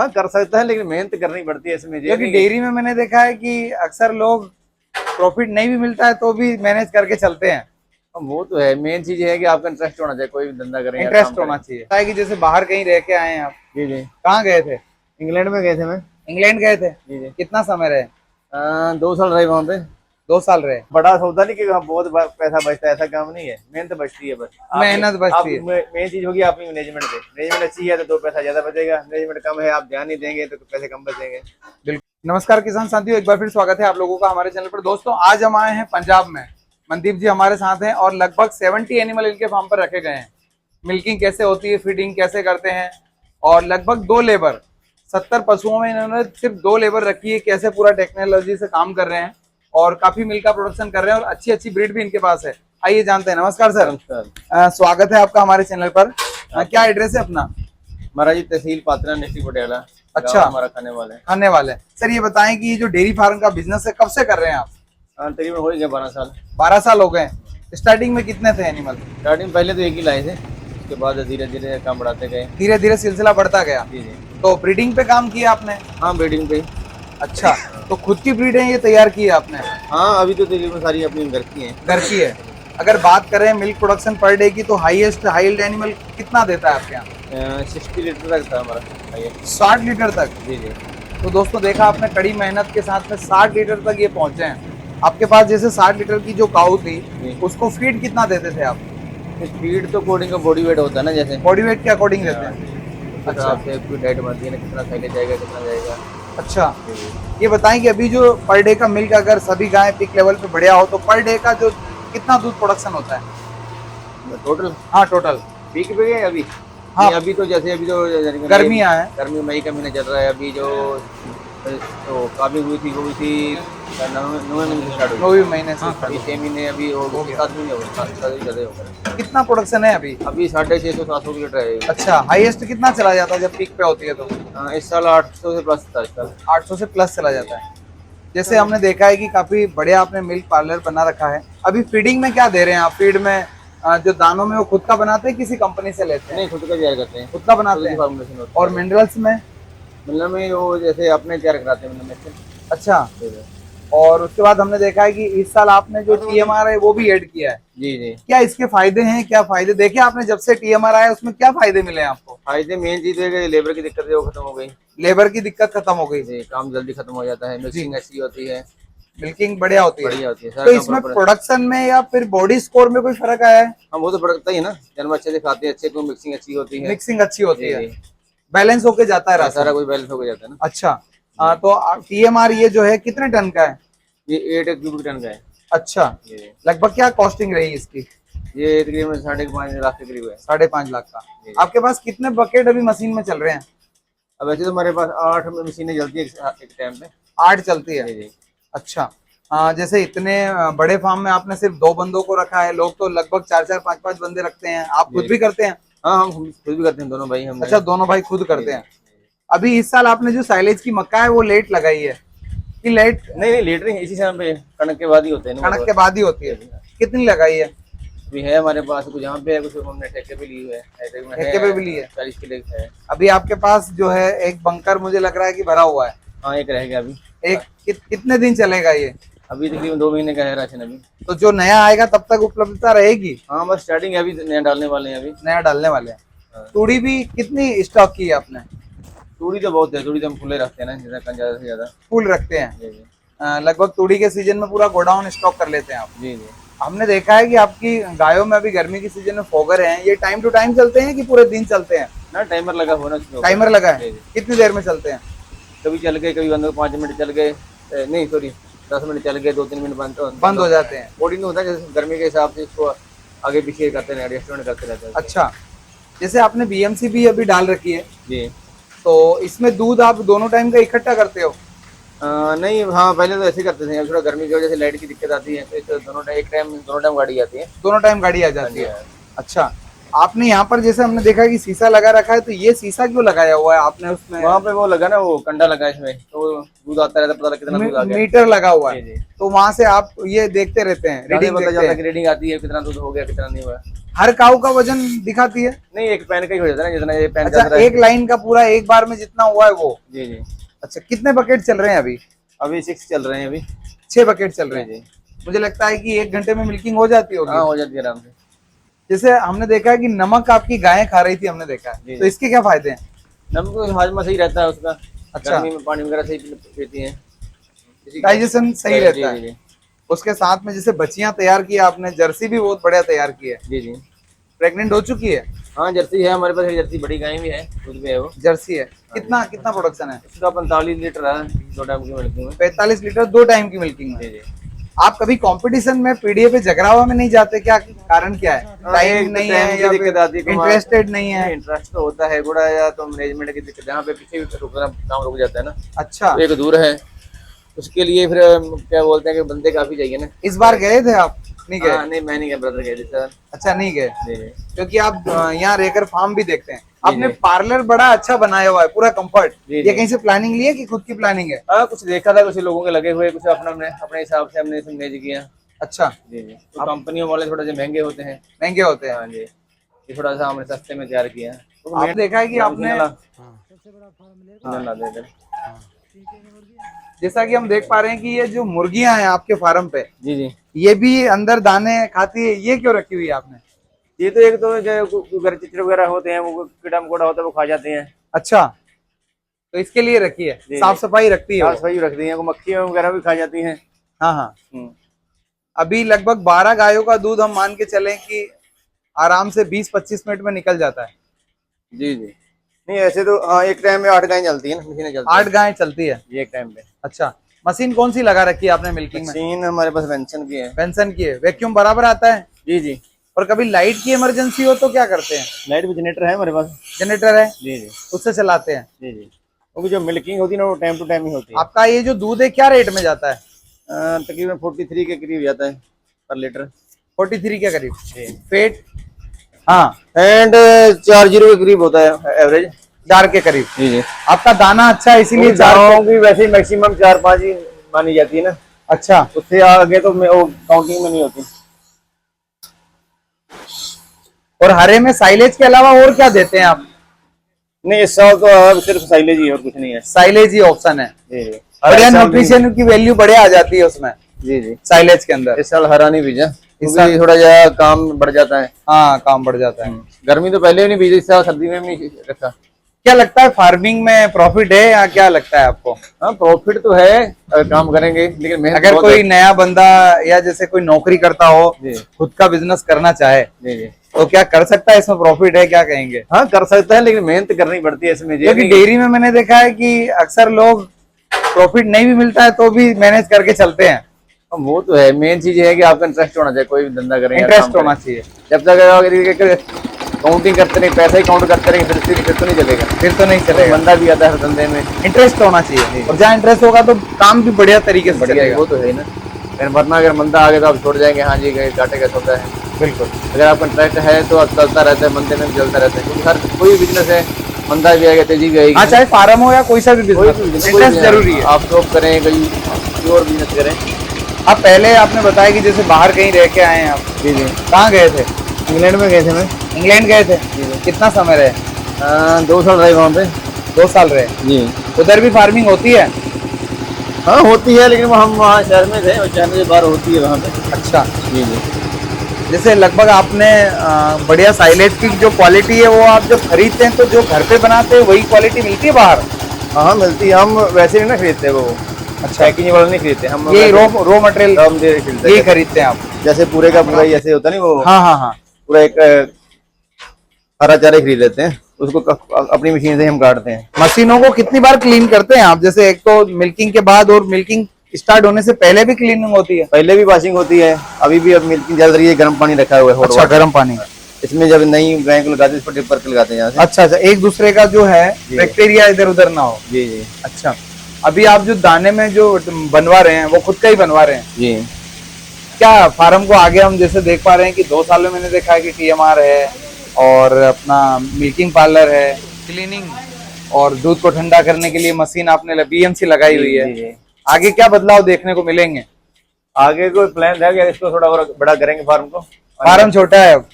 हाँ कर सकता है, लेकिन मेहनत करनी पड़ती है इसमें। क्योंकि डेयरी में मैंने देखा है कि अक्सर लोग प्रॉफिट नहीं भी मिलता है तो भी मैनेज करके चलते हैं। वो तो है, मेन चीज है कि आपका इंटरेस्ट होना चाहिए, कोई भी धंधा करें या काम इंटरेस्ट होना करें। चाहिए। है कि जैसे बाहर कहीं रह के आए हैं आप, जी जी। कहाँ गए थे? इंग्लैंड में गए थे मैं। इंग्लैंड गए थे? जी जी। कितना समय रहे? 2 साल रहे वहाँ पे। 2 साल रहे। बड़ा सौदा नहीं कि वहाँ बहुत पैसा बचता है, ऐसा काम नहीं है, मेहनत बचती है बस। मेहनत बचती है। मेन चीज होगी आपकी मैनेजमेंट पे। मैनेजमेंट अच्छी है तो 2 पैसा ज्यादा बचेगा, मैनेजमेंट कम है, आप ध्यान नहीं देंगे तो पैसे कम बचेंगे। बिल्कुल। नमस्कार किसान साथियों, एक बार फिर स्वागत है आप लोगों का हमारे चैनल पर। दोस्तों आज हम आए हैं पंजाब में, मनदीप जी हमारे साथ हैं और लगभग 70 एनिमल इनके फार्म पर रखे गए हैं। मिल्किंग कैसे होती है, फीडिंग कैसे करते हैं, और लगभग 2 लेबर 70 पशुओं में इन्होंने सिर्फ 2 लेबर रखी है। कैसे पूरा टेक्नोलॉजी से काम कर रहे हैं और काफी मिल्क का प्रोडक्शन कर रहे हैं और अच्छी अच्छी ब्रीड भी इनके पास है। आइए जानते हैं। नमस्कार सर। स्वागत है आपका हमारे चैनल पर। क्या एड्रेस है अपना? महाराज जी, तहसील पात्रा, डिस्ट्रिक्ट पटियाला। अच्छा, हमारा खाने वाले हैं। सर ये बताएं कि ये जो डेयरी फार्म का बिजनेस है कब से कर रहे हैं आप? तकरीबन हो गया 12 साल। 12 साल हो गए। स्टार्टिंग में कितने थे एनिमल? स्टार्टिंग पहले तो एक ही लाए थे, उसके बाद धीरे धीरे काम बढ़ाते गए। धीरे धीरे सिलसिला बढ़ता गया। जी जी। तो ब्रीडिंग पे काम किया आपने? हाँ, ब्रीडिंग पे। अच्छा, तो खुद की ब्रीडें ये तैयार की है आपने? हाँ, अभी तो तकरीबन सारी अपनी घर की हैं। घर की है। अगर बात करें मिल्क प्रोडक्शन पर डे की तो हाईएस्ट हाइल्ड एनिमल कितना देता है आपके यहाँ? 60 लीटर तक था हमारा। 60 लीटर तक? जी जी। तो दोस्तों देखा आपने, कड़ी मेहनत के साथ में 60 लीटर तक ये पहुंचे हैं। आपके पास जैसे 60 लीटर की जो काऊ थी उसको फीड कितना देते थे आप? फीड तो अकॉर्डिंग का बॉडी वेट होता है ना, जैसे बॉडी वेट के अकॉर्डिंग देते हैं। अच्छा, आपसे कोई डाइट बनती है ना, कितना खाइले जाएगा कितना जाएगा। अच्छा, ये बताएं कि अभी जो पर डे का मिल्क अगर सभी गायें पीक लेवल पे बढ़िया हो तो पर डे का जो कितना दूध प्रोडक्शन होता है टोटल? हाँ टोटल। पीक पे गए अभी? हाँ, नहीं, अभी तो जैसे अभी तो गर्मियाँ हैं। गर्मी मई का महीना चल रहा है अभी। जो तो काबिल हुई थी वो हुई थी 9वें महीने से स्टार्ट हुई। 9वें महीने से। अभी 6 महीने अभी हो गए, 7 महीने हो गए, 7 हो गए। कितना प्रोडक्शन है अभी? अभी 650-700 लीटर है। अच्छा, हाईएस्ट कितना चला जाता है जब पीक पे होती है तो? इस साल 800 से प्लस था। इस साल 800 से प्लस चला जाता है। जैसे हमने देखा है कि काफी बढ़िया आपने मिल्क पार्लर बना रखा है। अभी फीडिंग में क्या दे रहे हैं आप? फीड में जो दानों में वो खुद का बनाते हैं किसी कंपनी से लेते हैं? नहीं, खुद का तैयार करते हैं। खुद का बनाते हैं। और मिनरल्स में? मिनरल में वो जैसे अपने तैयार कराते हैं मिनरल में। अच्छा, और उसके बाद हमने देखा है कि इस साल आपने जो TMR है वो भी ऐड किया है। जी जी। क्या इसके फायदे हैं? क्या फायदे देखे आपने जब से TMR आया, उसमें क्या फायदे मिले आपको? फायदे मेन चीज है कि लेबर की दिक्कत है वो खत्म हो गई। लेबर की दिक्कत खत्म हो गई। जी, काम जल्दी खत्म हो जाता है, मिक्सिंग अच्छी होती है, मिल्किंग बढ़िया होती है। सारा तो काम इसमें बराबर। प्रोडक्शन में या फिर बॉडी स्कोर में कोई फर्क आया है? हाँ, वो तो पड़ता ही है ना, जानवर अच्छे से खाते हैं, अच्छे को मिक्सिंग अच्छी होती है। मिक्सिंग अच्छी होती जी, है, जी। बैलेंस होके जाता है सारा कुछ बैलेंस हो जाता है ना। अच्छा, तो TMR ये जो है कितने टन का है? ये 8 क्यूबिक टन का है। अच्छा, लगभग क्या कॉस्टिंग रही इसकी? ये तकरीबन 5.5 लाख के करीब है। 5.5 लाख का। आपके पास कितने बकेट अभी मशीन में चल रहे हैं? अब वैसे तो हमारे पास 8 मशीनें चलती है एक टाइम पे। 8 चलती है? जी। अच्छा, जैसे इतने बड़े फार्म में आपने सिर्फ 2 बंदों को रखा है, लोग तो लगभग 4-4 5-5 बंदे रखते हैं। आप खुद भी करते हैं? हाँ, हम खुद भी करते हैं, दोनों भाई हम। अच्छा, दोनों भाई खुद करते हैं। अभी इस साल आपने जो साइलेज की मक्का है वो लेट लगाई है कि लेट? नहीं, लेट नहीं, इसी समय पे कणक के बाद ही होते हैं। कणक के बाद ही होती है। कितनी लगाई है? अभी है हमारे पास, कुछ यहाँ पे है, कुछ हमने ठेके पे ली है। ठेके पे भी ली है? 40 किलो है। अभी आपके पास जो है एक बंकर मुझे लग रहा है कि भरा हुआ है। हाँ, एक रह गया अभी। एक कितने दिन चलेगा ये? अभी तकरीबन 2 महीने का है राशन अभी। तो जो नया आएगा तब तक उपलब्धता रहेगी? हाँ, बस स्टार्टिंग है, अभी नया डालने वाले हैं। अभी नया डालने वाले हैं। तूड़ी भी कितनी स्टॉक की है आपने? तूड़ी तो बहुत है, तूड़ी तो हम फुले रखते हैं ना, ज्यादा से ज्यादा फुल रखते हैं। लगभग तूड़ी के सीजन में पूरा गोडाउन स्टॉक कर लेते हैं आप? जी जी। हमने देखा है कि आपकी गायों में अभी गर्मी की सीजन में फोगर हैं, ये टाइम टू टाइम चलते हैं कि पूरे दिन चलते हैं? ना, टाइमर लगा हुआ ना। टाइमर लगा है? कितनी देर में चलते हैं? कभी चल गए, कभी 5 मिनट चल गए, नहीं सॉरी 10 मिनट चल गए, 2-3 मिनट बंद हो जाते हैं। कोडिंग होता है जैसे गर्मी के हिसाब से इसको आगे पीछे करते हैं, एडजस्टमेंट करते रहते हैं। अच्छा, जैसे आपने BMC भी अभी डाल रखी है जी, तो इसमें दूध आप दोनों टाइम का इकट्ठा करते हो? नहीं, हाँ पहले तो ऐसे करते थे, अब थोड़ा गर्मी की वजह से लाइट की दिक्कत आती है तो दोनों टाइम गाड़ी आती है। दोनों टाइम गाड़ी आ जाती है। अच्छा, आपने यहाँ पर जैसे हमने देखा कि शीशा लगा रखा है, तो ये शीशा क्यों लगाया हुआ है आपने उसमें? वहाँ पे वो लगा ना, वो कंडा लगा है इसमें, तो दूध आता रहता है, पता लगा कितना दूध आ गया। मीटर लगा हुआ जी, है, जी। तो वहां से आप ये देखते रहते हैं, रीडिंग पता देखते चलता है हैं। कि रीडिंग आती है, कितना दूध हो गया कितना नहीं हुआ। हर काऊ का वजन दिखाती है? नहीं, एक पैन का ही हो जाता है ना, जितना ये पैन अच्छा, चल रहा है। एक लाइन का पूरा एक बार में जितना हुआ है वो? जी जी। अच्छा, कितने बकेट चल रहे हैं अभी? अभी 6 चल रहे हैं अभी। 6 बकेट चल रहे हैं। जी। मुझे लगता है कि 1 घंटे में मिल्किंग हो जाती होगी। हाँ, हो जाती है आराम से। जैसे हमने देखा है कि नमक आपकी गायें खा रही थी, हमने देखा जी, है, जी। तो इसके क्या फायदे हैं? नमक हाजमा सही रहता है उसका। अच्छा। गर्मी में पानी वगैरह सही पीती है। डाइजेशन सही जी, रहता जी, है। जी। उसके साथ में जैसे बच्चियां तैयार की आपने, जर्सी भी बहुत बढ़िया तैयार की है। जी जी। प्रेग्नेंट हो चुकी है? हाँ, जर्सी है हमारे पास, एक जर्सी बड़ी गाय भी है, दूध भी है वो। जर्सी है। कितना कितना प्रोडक्शन है? उसका 45 लीटर है, 2 टाइम की मिल्किंग में। 45 लीटर 2 टाइम की मिल्किंग जी में। जी। आप कभी कंपटीशन में पीडीए पे जगरावा में नहीं जाते क्या? कारण क्या है? टाइम नहीं है या दिक्कत आती है, इंटरेस्टेड नहीं है? इंटरेस्ट तो होता है थोड़ा, या तो मैनेजमेंट की दिक्कत, यहाँ पे पीछे रुकना, काम रुक जाता है ना। अच्छा, तो एक दूर है, उसके लिए फिर क्या बोलते हैं कि बंदे काफी चाहिए ना। इस बार गए थे आप? नहीं गए? हाँ, नहीं मैं नहीं गया, ब्रदर गए थे सर। अच्छा, नहीं गए, जी जी। क्योंकि आप यहाँ रहकर फार्म भी देखते हैं। आपने जी। पार्लर बड़ा अच्छा बनाया हुआ है, पूरा कंफर्ट। जी, ये जी। कहीं से प्लानिंग ली है कि खुद की प्लानिंग है? हाँ, कुछ देखा था, कुछ लोगों के लगे हुए, कुछ अपना हमने अपने हिसाब से हमने इसे मैनेज किया। अच्छा, जी जी। तो कंपनियों वाले थोड़ा से महंगे होते हैं। महंगे होते हैं। हाँ जी, ये थोड़ा सा हमने सस्ते में तैयार किया है। तो आपने देखा है कि आपने, जैसा कि हम देख पा रहे हैं कि ये जो मुर्गियां हैं आपके फार्म पे, जी जी। ये भी अंदर दाने खाती है, ये क्यों रखी हुई है आपने? ये तो एक तो जो घर चित्र वगैरह होते हैं, वो कीड़ा मकोड़ा होता है, वो खा जाते हैं। अच्छा, तो इसके लिए रखी है, जी, साफ सफाई रखती है साफ वो। सफाई रखती हैं, वो मक्खी वगैरह भी खा जाती हैं। हाँ हाँ। अभी लगभग 12 गायों का दूध हम मान के चलें कि आराम से 20-25 मिनट में निकल जाता है। जी जी। नहीं, ऐसे तो हाँ, एक टाइम में 8 गायें चलती है ना, मशीनें चलती 8 गायें चलती है है एक टाइम पे। अच्छा, मशीन कौन सी लगा रखी है आपने मिल्किंग में? मशीन हमारे पास पेंशन की है। पेंशन की है, वैक्यूम बराबर आता है? जी जी। और कभी लाइट की इमरजेंसी हो तो क्या करते हैं? लाइट भी जनरेटर है हमारे पास। जनरेटर है, जी जी। उससे चलाते हैं। जी जी। वो भी जो मिल्किंग होती है ना, वो टाइम टू टाइम ही होती है। आपका ये जो दूध है क्या रेट में जाता है? तकरीबन 43 के करीब जाता है पर लीटर। 43 के करीब। जी। फेट? हाँ, एंड 40 के करीब होता है एवरेज। 4 के करीब। जी जी। आपका दाना अच्छा है इसीलिए 4 चारों की वैसे मैक्सिमम 4-5 ही मानी जाती है ना। अच्छा, उससे आगे तो वो काउंटिंग में नहीं होती। और हरे में साइलेज के अलावा और क्या देते हैं आप? नहीं, इस साल तो अब सिर्फ साइलेज ही और कुछ नहीं है। साइलेज ही ऑप्शन है। जी जी। बढ़िया, न्यूट्रिशन की वैल्यू बढ़िया आ जाती है उसमें, जी जी। साइलेज के अंदर। इस साल हरा नहीं बीजा, इस क्योंकि थोड़ा ज्यादा काम बढ़ जाता है। हाँ, काम बढ़ जाता है। गर्मी तो पहले भी नहीं बीजा, इस साल सर्दी में भी नहीं रखा। क्या लगता है फार्मिंग में प्रॉफिट है या क्या लगता है आपको? हाँ, प्रॉफिट तो है अगर काम करेंगे, लेकिन मेहनत अगर बहुत कोई है। नया बंदा या जैसे कोई नौकरी करता हो, जी खुद का बिजनेस करना चाहे, जी जी। तो क्या कर सकता है? इसमें प्रॉफिट है, क्या कहेंगे? हाँ, कर सकता है, लेकिन मेहनत करनी पड़ती है इसमें। क्योंकि डेयरी में मैंने देखा है कि अक्सर लोग प्रॉफिट नहीं भी मिलता है तो भी मैनेज करके चलते हैं। वो तो है, मेन चीज है कि आपका इंटरेस्ट होना चाहिए, कोई भी धंधा करें या इंटरेस्ट काम करें। होना चाहिए। जब तक काउंटिंग करते नहीं, पैसा ही काउंट करते रहे, फिर तो नहीं चलेगा। फिर तो नहीं चलेगा। बंदा भी आता है हर धंधे में। इंटरेस्ट होना चाहिए, और जहाँ इंटरेस्ट होगा तो काम भी बढ़िया तरीके से बढ़िया, चलेगा। वो तो है ना। फिर वरना अगर बंदा आगे तो आप छोड़ जाएंगे, हाँ जी गए घाटे का सौदा है। बिल्कुल। अगर आपका इंटरेस्ट है तो आप चलता रहता है, मंदे में भी चलता रहता है, क्योंकि हर कोई बिजनेस है, मंदा भी आएगा, तेजी भी आएगी। हाँ, चाहे फार्म हो या कोई सा भी बिजनेस, इंटरेस्ट जरूरी है। आप जॉब करें, कोई और बिजनेस करें। अब पहले आपने बताया कि जैसे बाहर कहीं रह के आए हैं आप, जी जी। कहाँ गए थे? इंग्लैंड में गए थे मैं। इंग्लैंड गए थे? कितना समय रहे? 2 साल रहे वहाँ पे। 2 साल रहे। जी। उधर भी फार्मिंग होती है? हाँ, होती है, लेकिन हम वहाँ शहर में थे और शहर से बाहर होती है वहाँ पे। अच्छा। जी जी। जैसे लगभग आपने बढ़िया साइलेज की जो क्वालिटी है वो आप जब खरीदते हैं तो जो घर पे बनाते हैं वही क्वालिटी मिलती है बाहर? हाँ, मिलती है। हम वैसे नहीं ना खरीदते वो। अच्छा, पैकिंग वाला नहीं खरीदते हम। ये रो मटेरियल ये खरीदते हैं आप? जैसे पूरे का पूरा ही ऐसे होता नहीं वो। हाँ हाँ हाँ। पूरा एक हरा चारा खरीद लेते हैं, उसको अपनी मशीन से हम काटते हैं। मशीनों को कितनी बार क्लीन करते हैं आप? जैसे एक तो मिल्किंग के बाद और मिल्किंग स्टार्ट होने से पहले भी क्लीनिंग होती है? पहले भी वॉशिंग होती है, अभी भी अब मिल्किंग चल रही है। गर्म पानी रखा हुआ है। अच्छा, गर्म पानी। इसमें जब नई गाय को लगाते हैं, इसको टिप करके लगाते हैं यहाँ से। अच्छा अच्छा, एक दूसरे का जो है बैक्टीरिया इधर उधर ना हो। जी जी। अच्छा, अभी आप जो दाने में जो बनवा रहे हैं वो खुद का ही बनवा रहे हैं? जी। क्या फार्म को आगे हम जैसे देख पा रहे हैं कि 2 साल में मैंने देखा है कि TMR है, और अपना मिल्किंग पार्लर है, क्लीनिंग और दूध को ठंडा करने के लिए मशीन आपने बीएमसी लगाई हुई है। जी, जी। आगे क्या बदलाव देखने को मिलेंगे? आगे कोई प्लान है कि इसको थोड़ा और बड़ा करेंगे फार्म को। फार्म छोटा है अब।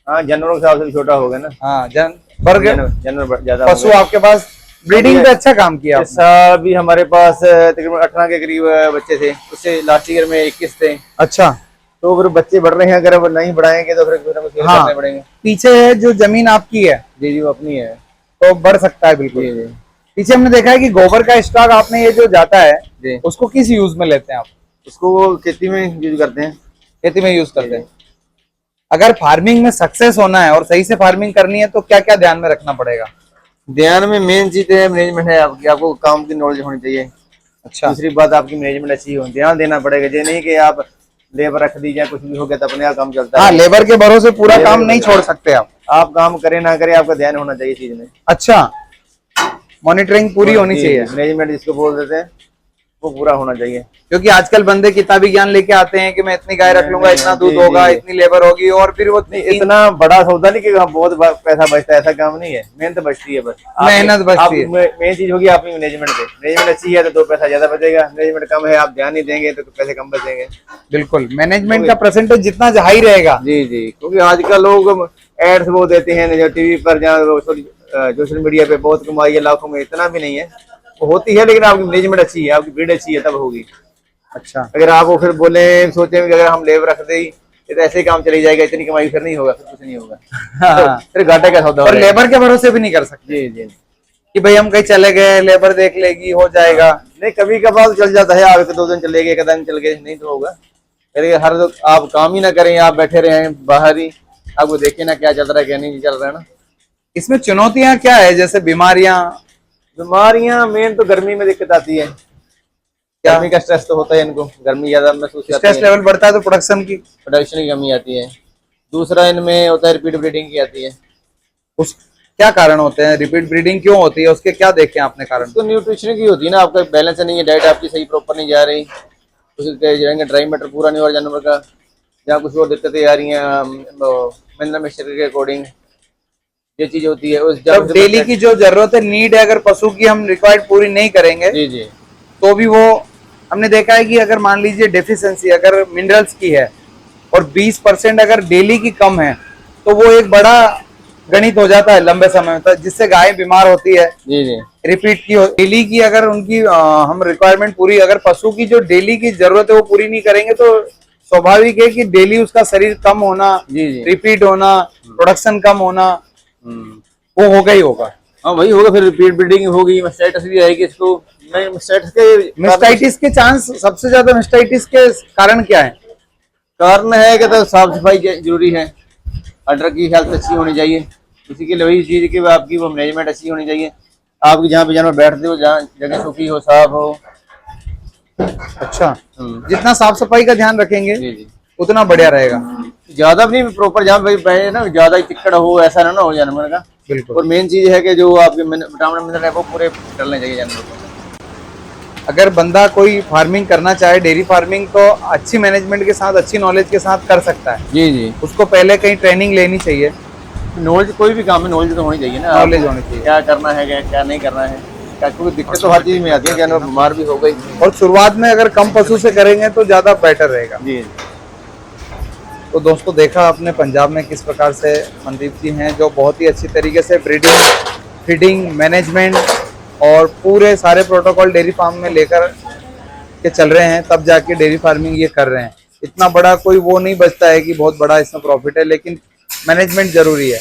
हाँ, जानवरों के हिसाब से भी छोटा होगा ना। हाँ, जानवर ज्यादा पशु आपके पास ब्रीडिंग पे अच्छा काम किया इस साल भी हमारे पास तकरीबन 18 के करीब बच्चे थे, उससे लास्ट ईयर में 21 थे। अच्छा, तो फिर बच्चे बढ़ रहे हैं, अगर अब नहीं बढ़ाएंगे तो फिर कुछ ना कुछ हाँ, करने पड़ेंगे। पीछे है जो जमीन आपकी है, जी जी, वो अपनी है, तो बढ़ सकता है बिल्कुल। जी जी पीछे हमने देखा है कि गोबर का स्टॉक आपने ये जो जाता है जी। उसको किस यूज में लेते हैं आप? उसको वो खेती में यूज करते हैं। खेती में यूज करते हैं। अगर फार्मिंग में सक्सेस होना है और सही से फार्मिंग करनी है तो क्या क्या ध्यान में रखना पड़ेगा? ध्यान में मेन चीज है मैनेजमेंट है आपकी, आपको काम की नॉलेज होनी चाहिए। अच्छा, दूसरी बात आपकी मैनेजमेंट अच्छी हो, ध्यान देना पड़ेगा। ये नहीं कि आप लेबर रख दीजिए, कुछ भी हो गया तो अपने आप काम चलता हाँ, है। लेबर के भरोसे पूरा काम नहीं छोड़ सकते आप काम करें ना करें, आपका ध्यान होना चाहिए चीज में। अच्छा, मॉनिटरिंग पूरी होनी चाहिए, मैनेजमेंट जिसको बोल देते हैं वो पूरा होना चाहिए। क्योंकि आजकल बंदे किताबी ज्ञान लेके आते हैं कि मैं इतनी गाय रख लूंगा, इतना दूध होगा, इतनी लेबर होगी, और फिर वो इतना बड़ा सौदा नहीं कि बहुत पैसा बचता है, ऐसा काम नहीं है। मेहनत बचती है, बस मेहनत बचती है। मेन चीज होगी आपकी मैनेजमेंट पे। मैनेजमेंट अच्छी है तो 2 पैसा ज्यादा बचेगा, मैनेजमेंट कम है, आप ध्यान नहीं देंगे तो पैसे कम बचेंगे। बिल्कुल, मैनेजमेंट का परसेंटेज जितना हाई रहेगा। जी जी, क्योंकि आजकल लोग एड्स वो देते हैं जो टीवी पर, जहाँ सोशल मीडिया पे बहुत कमाई है लाखों में, इतना भी नहीं है। वो होती है लेकिन आपकी मैनेजमेंट अच्छी है, आपकी ब्रीड अच्छी है तब होगी। अच्छा, अगर आप वो फिर बोले सोचे कि अगर हम लेबर रख दे तो ऐसे ही काम चली जाएगा, इतनी कमाई फिर नहीं होगा, फिर कुछ नहीं होगा। हाँ। फिर घाटे का सौदा हो और जाएगा। लेबर के भरोसे भी नहीं कर सकते जी जी, कि भाई हम कहीं चले गए, लेबर देख लेगी, हो जाएगा। नहीं, कभी कभार चल जाता है, आगे 2 दिन चले गए, 1 दिन चल गए, नहीं तो होगा। अरे हर आप काम ही ना करें, आप बैठे रहे बाहर ही, आपको देखिए ना क्या चल रहा है क्या नहीं चल रहा है ना। इसमें चुनौतियां क्या है? जैसे बीमारियां मेन तो गर्मी में दिक्कत आती है। गर्मी का स्ट्रेस तो होता है इनको, गर्मी ज्यादा महसूस करते स्ट्रेस हैं, लेवल बढ़ता है तो प्रोडक्शन की कमी आती है। दूसरा इनमें होता है रिपीट ब्रीडिंग की आती है। उस क्या कारण होते हैं? रिपीट ब्रीडिंग क्यों होती है? उसके क्या देखे आपने कारण? तो न्यूट्रिशन की होती है ना, आपका बैलेंस नहीं है, डाइट आपकी सही प्रॉपर नहीं जा रही, उसके ड्राई मैटर पूरा नहीं हो रहा जानवर का, जहाँ कुछ और दिक्कतें आ रही हैं मिनरल मिक्सचर के अकॉर्डिंग, ये चीज होती है। उस जब डेली की जो जरूरत है, नीड है, अगर पशु की हम रिक्वायर्ड पूरी नहीं करेंगे जी जी, तो भी वो, हमने देखा है कि अगर मान लीजिए डेफिशिएंसी अगर मिनरल्स की है और 20% अगर डेली की कम है तो वो एक बड़ा गणित हो जाता है लंबे समय तक, जिससे गाय बीमार होती है। जी जी, रिपीट की डेली की अगर उनकी हम रिक्वायरमेंट पूरी, अगर पशु की जो डेली की जरूरत है वो पूरी नहीं करेंगे तो स्वाभाविक है कि डेली उसका शरीर कम होना, जी जी, रिपीट होना, प्रोडक्शन कम होना, वो होगा ही होगा। हाँ वही होगा, फिर रिपीट ब्रीडिंग होगी, मास्टाइटिस भी आएगी इसको। नहीं, मिस्टाइटिस के चांस सबसे ज्यादा, मिस्टाइटिस के कारण क्या है? कारण है कि तो साफ सफाई जरूरी है, अडर की हेल्थ अच्छी होनी चाहिए, इसी के लिए वही चीज की आपकी वो मैनेजमेंट अच्छी होनी चाहिए। आपकी जहाँ पे जानवर बैठते हो, जहाँ जगह सूखी हो, साफ हो। अच्छा, जितना साफ सफाई का ध्यान रखेंगे जी जी, उतना बढ़िया रहेगा। ज्यादा भी नहीं, प्रॉपर जहाँ पे बैठे ना ज्यादा चिक्कड़ हो, ऐसा ना हो जानवर का। बिल्कुल। और मेन चीज है कि जो आपके विटामिन मिनरल है वो पूरे डलने चाहिए जानवर को। अगर बंदा कोई फार्मिंग करना चाहे, डेयरी फार्मिंग, तो अच्छी मैनेजमेंट के साथ, अच्छी नॉलेज के साथ कर सकता है। जी जी, उसको पहले कहीं ट्रेनिंग लेनी चाहिए। नॉलेज कोई भी काम में नॉलेज तो होनी चाहिए ना, नॉलेज होनी चाहिए, क्या करना है क्या नहीं करना है, क्योंकि दिक्कत तो हर चीज में आती है, जानवर बीमार भी हो गई। और शुरुआत में अगर कम पशु से करेंगे तो ज्यादा बेटर रहेगा। जी, तो दोस्तों देखा आपने पंजाब में किस प्रकार से मनदीप जी हैं, जो बहुत ही अच्छी तरीके से ब्रीडिंग, फीडिंग, मैनेजमेंट और पूरे सारे प्रोटोकॉल डेयरी फार्म में लेकर के चल रहे हैं, तब जाके डेयरी फार्मिंग ये कर रहे हैं। इतना बड़ा कोई वो नहीं बचता है कि बहुत बड़ा इसमें प्रॉफिट है, लेकिन मैनेजमेंट जरूरी है।